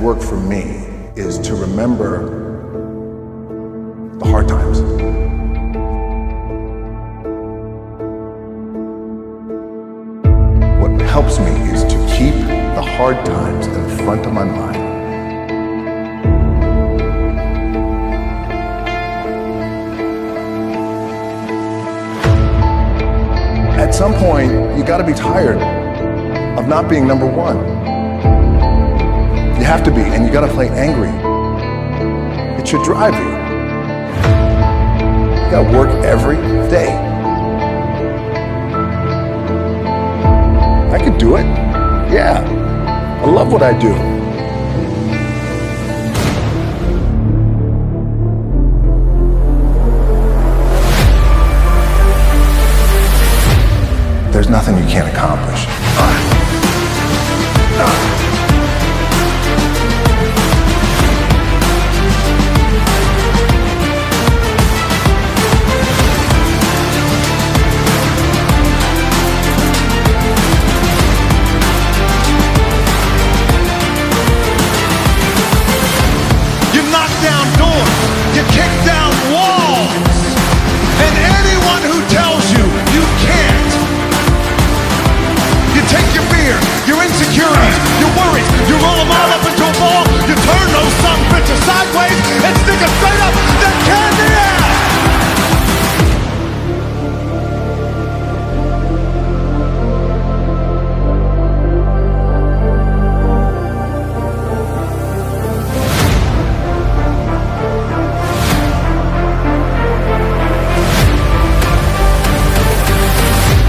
Work for me is to remember the hard times. What helps me is to keep the hard times in the front of my mind. At some point, you gotta be tired of not being number one. You have to be, and you gotta play angry. It should drive you. You gotta work every day. I could do it. Yeah, I love what I do. There's nothing you can't accomplish. You knock down doors, you kick down walls, and anyone who tells you you can't, you take your fear, your insecurities, your worries, you roll them all up into a ball, you turn those son of bitches sideways and stick them straight up that candy ass!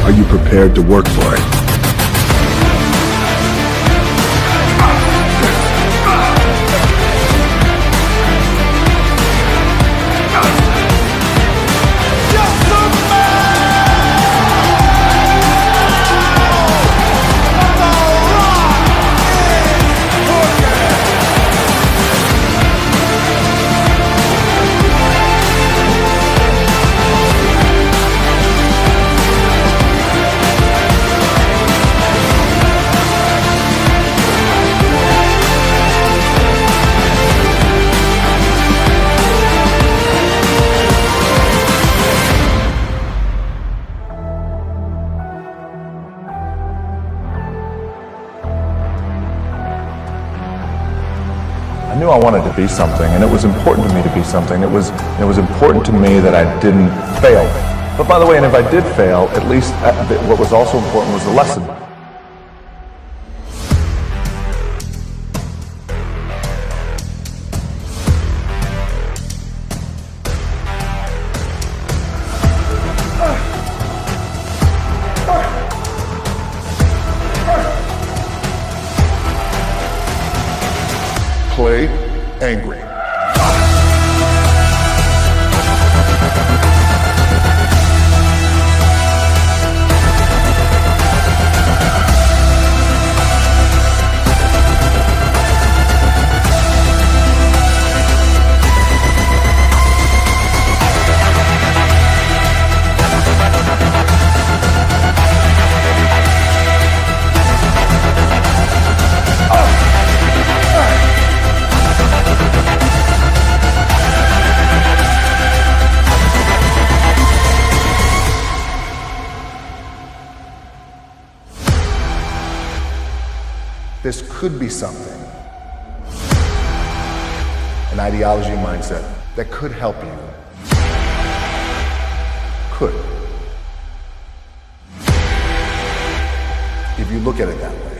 Are you prepared to work for it? I knew I wanted to be something, and it was important to me to be something. It was important to me that I didn't fail. But by the way, and if I did fail, at least what was also important was the lesson. Play angry. This could be something, an ideology mindset that could help you. Could. If you look at it that way.